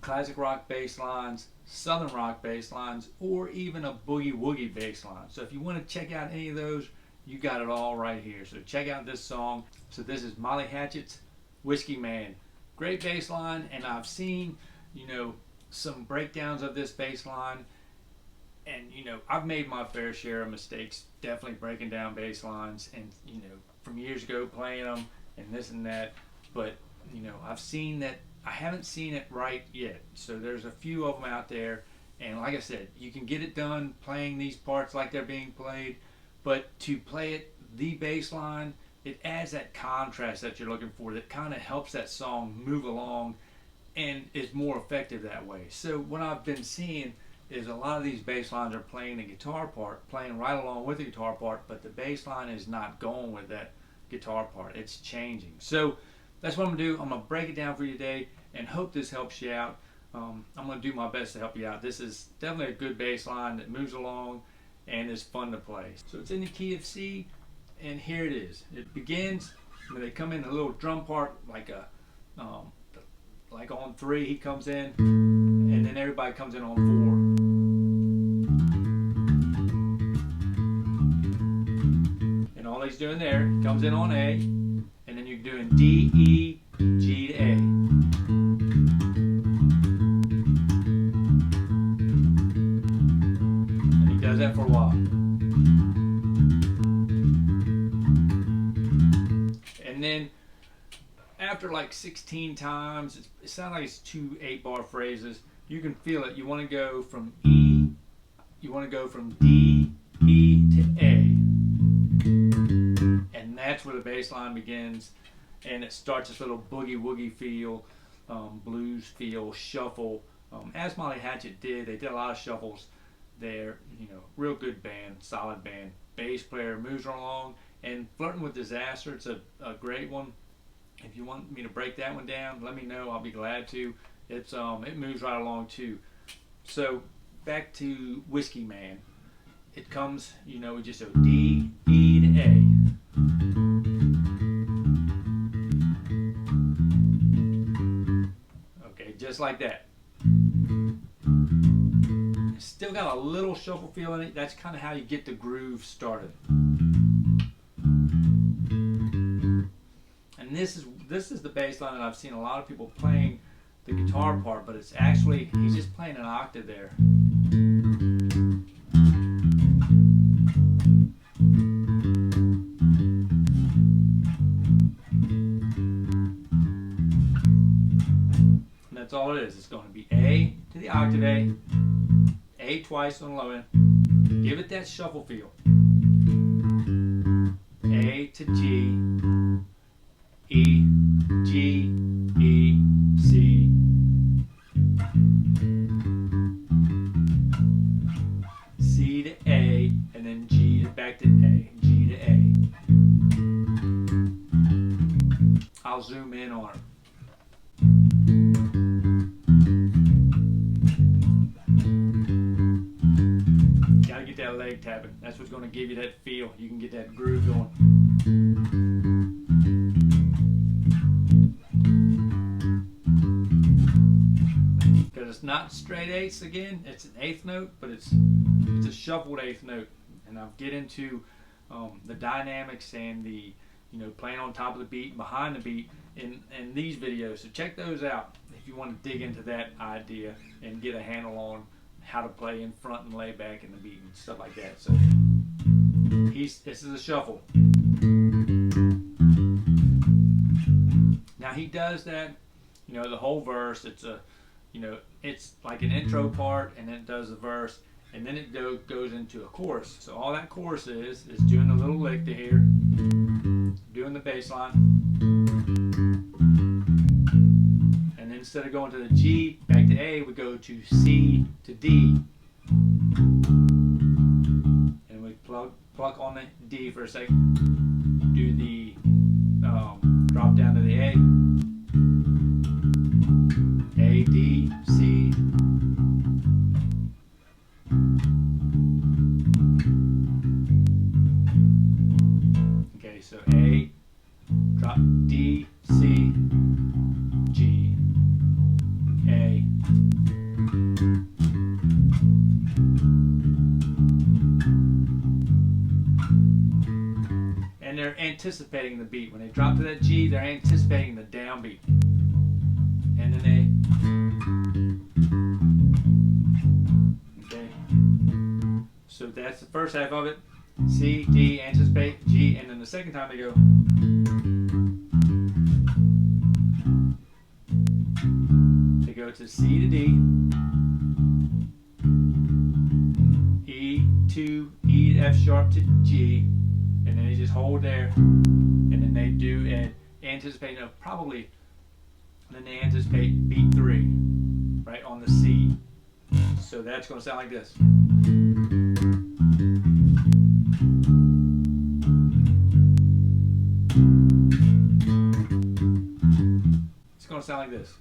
classic rock bass lines, southern rock bass lines, or even a boogie woogie bass line. So if you want to check out any of those, you got it all right here. So check out this song. So this is Molly Hatchet's Whiskey Man. Great bass line, and I've seen, some breakdowns of this bass line, and I've made my fair share of mistakes definitely breaking down bass lines, and from years ago playing them and this and that, but I've seen that I haven't seen it right yet. So there's a few of them out there, and like I said, you can get it done playing these parts like they're being played, but to play it the bass line, it adds that contrast that you're looking for, that kind of helps that song move along and is more effective that way. So what I've been seeing is a lot of these bass lines are playing the guitar part, playing right along with the guitar part, but the bass line is not going with that guitar part. It's changing. So that's what I'm going to do. I'm going to break it down for you today and hope this helps you out. I'm going to do my best to help you out. This is definitely a good bass line that moves along and is fun to play. So it's in the key of C, and here it is. It begins when they come in a little drum part, like on 3 he comes in, and then everybody comes in on 4. And all he's doing there, he comes in on A, and then you're doing D, E, G to A. And he does that for a while. And then after like 16 times, it sounds like it's 2 8-bar phrases. You can feel it. You want to go from E, you want to go from D, E to A. And that's where the bass line begins. And it starts this little boogie woogie feel, blues feel, shuffle. As Molly Hatchet did, they did a lot of shuffles. They're, real good band, solid band. Bass player moves along. And Flirting with Disaster, it's a great one. If you want me to break that one down, let me know. I'll be glad to. It moves right along too. So back to Whiskey Man. It comes, we just go D, E to A. Okay, just like that. It's still got a little shuffle feel in it. That's kind of how you get the groove started. And this is the bass line that I've seen a lot of people playing the guitar part, but it's actually, he's just playing an octave there. And that's all it is. It's going to be A to the octave A twice on the low end. Give it that shuffle feel. A to G, E, G, E, C. C to A, and then G back to A, G to A. I'll zoom in on it. Gotta get that leg tapping. That's what's gonna give you that feel. You can get that groove going. It's not straight eighths again. It's an eighth note, but it's a shuffled eighth note. And I'll get into the dynamics and the playing on top of the beat and behind the beat in these videos. So check those out if you want to dig into that idea and get a handle on how to play in front and lay back in the beat and stuff like that. So this is a shuffle. Now he does that, the whole verse. It's like an intro part, and then it does the verse, and then it goes into a chorus. So all that chorus is doing a little lick to here, doing the bass line, and then instead of going to the G back to A, we go to C to D, and we pluck on the D for a second, do the drop down to the A, D, C, okay, so A, drop D, C, G, A, anticipating the beat. When they drop to that G, they're anticipating the downbeat. And then okay. So that's the first half of it. C, D, anticipate, G, and then the second time they go. They go to C to D, E to E to F sharp to G, and then they just hold there, and then they do an anticipate of probably, and then they anticipate beat 3, right on the C. So that's going to sound like this. It's going to sound like this.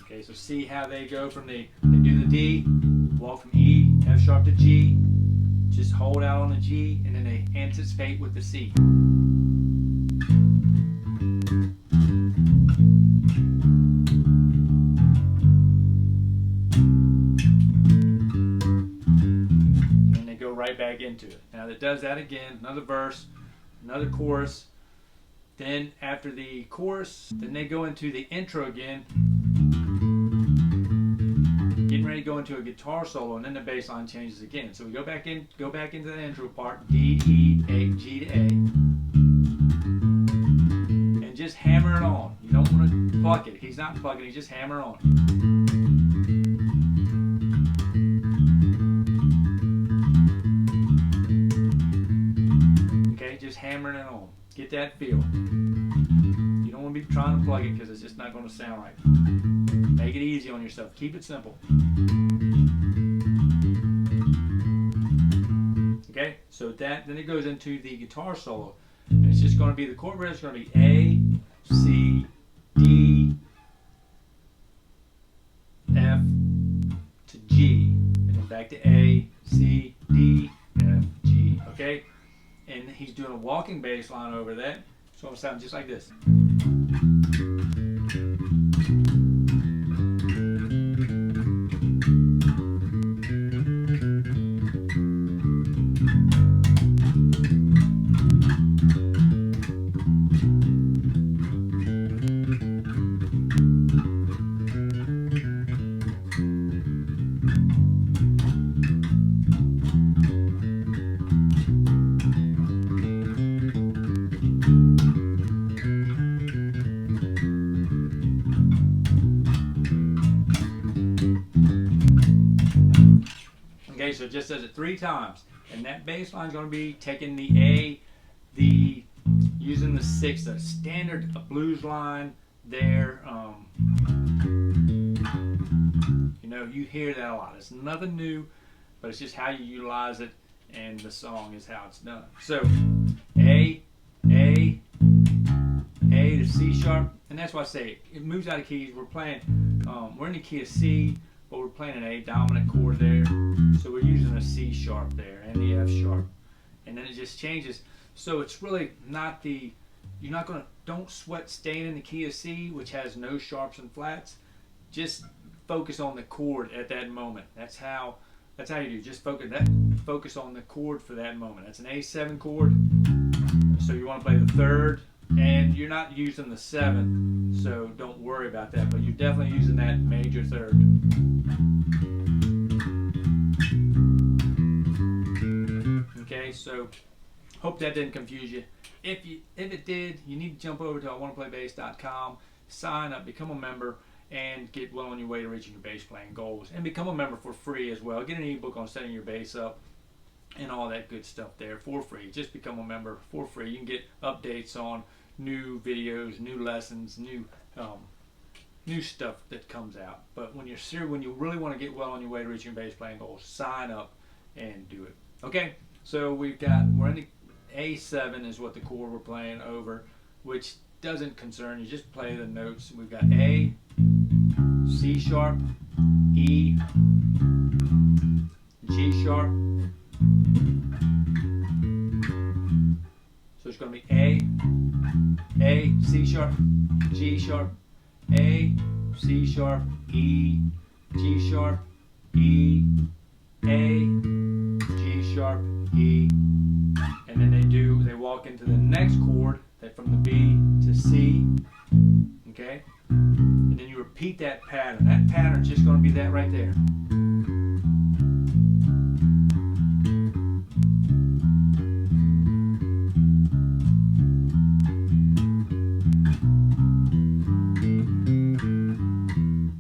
Okay, so see how they go from they do the D, walk from E, F sharp to G, just hold out on the G, and then they anticipate with the C. Right back into it. Now that does that again, another verse, another chorus, then after the chorus, then they go into the intro again, getting ready to go into a guitar solo, and then the bass line changes again. So we go back into the intro part, D, E, A, G to A, and just hammer it on. You don't want to pluck it. He's not plucking, he's just hammering on. Just hammering it on. Get that feel. You don't want to be trying to plug it because it's just not going to sound right. Make it easy on yourself. Keep it simple. Okay, so then it goes into the guitar solo. And it's just going to be the chord progression is going to be A, C, D, F to G. And then back to A, C, D, F, G. Okay? And he's doing a walking bass line over that, so it'll sound just like this. Okay, so it just does it 3 times, and that bass line is going to be taking the A, using the 6, the standard blues line there. You know, you hear that a lot. It's nothing new, but it's just how you utilize it, and the song is how it's done. So A to C sharp, and that's why I say it moves out of keys. We're playing, we're in the key of C, but we're playing an A dominant chord there, so we're using a C sharp there and the F sharp, and then it just changes. So it's really not don't sweat staying in the key of C, which has no sharps and flats. Just focus on the chord at that moment. That's how you do. Just focus on the chord for that moment. That's an A7 chord, so you want to play the 3rd, and you're not using the 7, so don't worry about that, but you're definitely using that major 3rd. Okay, so hope that didn't confuse you. If it did, you need to jump over to iwannaplaybass.com, sign up, become a member, and get well on your way to reaching your bass playing goals. And become a member for free as well. Get an ebook on setting your bass up and all that good stuff there for free. Just become a member for free. You can get updates on new videos, new lessons, new stuff that comes out. But when you really want to get well on your way to reaching your bass playing goals, sign up and do it. Okay, so we're in the A7 is what the chord we're playing over, which doesn't concern you. Just play the notes. We've got A, C sharp, E, G sharp. So it's going to be A, C sharp, G sharp, A, C sharp, E, G sharp, E, A, G sharp, E, and then they walk into the next chord, that from the B to C, okay? And then you repeat that pattern. That pattern's just going to be that right there.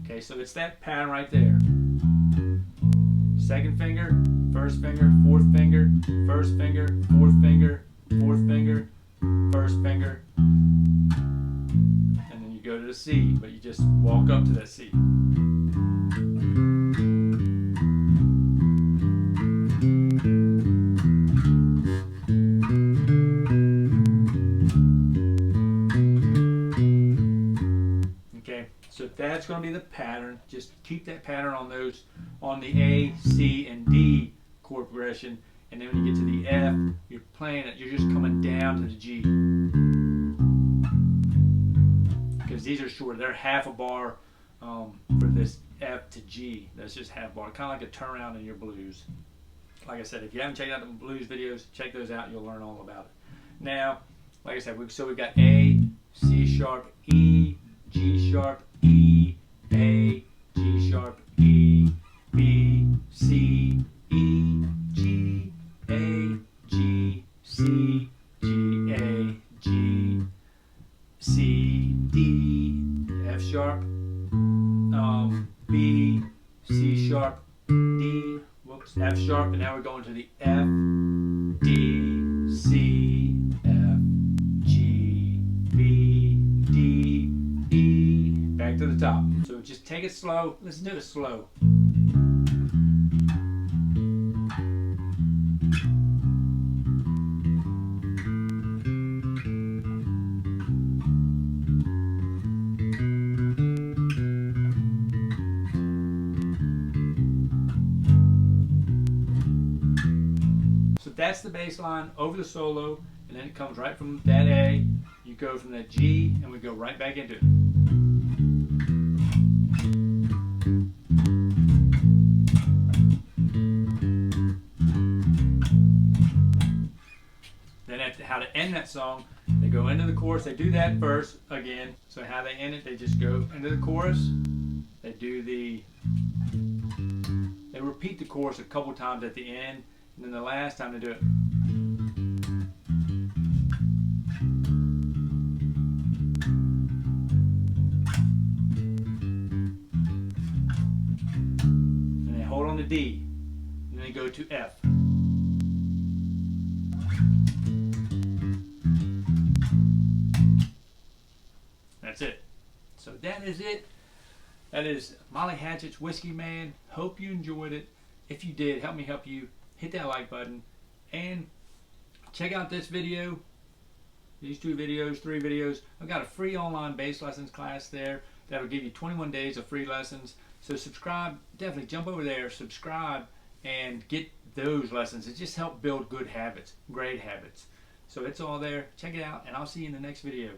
Okay, so it's that pattern right there. Second finger, first finger, fourth finger, first finger, fourth finger, fourth finger, first finger, and then you go to the C, but you just walk up to that C. Okay, so that's going to be the pattern. Just keep that pattern on those, on the A, C, and D chord progression, and then when you get to the F, you're playing it, you're just coming down to the G. Because these are short, they're half a bar for this F to G. That's just half bar, kind of like a turnaround in your blues. Like I said, if you haven't checked out the blues videos, check those out, you'll learn all about it. Now, like I said, we've got A, C sharp, E, G sharp, E, A, G sharp, E, B, C, E, G, A, G, C, G, A, G, C, D, F sharp, B, C sharp, D, whoops, F sharp, and now we're going to the F, D, C, F, G, B, D, E, back to the top. So just take it slow. Let's do it slow. So that's the bass line over the solo, and then it comes right from that A. You go from that G, and we go right back into it. Then how to end that song, they go into the chorus. They do that verse again. So how they end it, they just go into the chorus. They repeat the chorus a couple times at the end, and then the last time they do it. And they hold on to D, and then they go to F. That's it. So that is it. That is Molly Hatchet's Whiskey Man. Hope you enjoyed it. If you did, help me help you. Hit that like button and check out this video, these 2 videos, 3 videos. I've got a free online bass lessons class there that'll give you 21 days of free lessons. So subscribe, definitely jump over there, subscribe, and get those lessons. It just helps build good habits, great habits. So it's all there. Check it out, and I'll see you in the next video.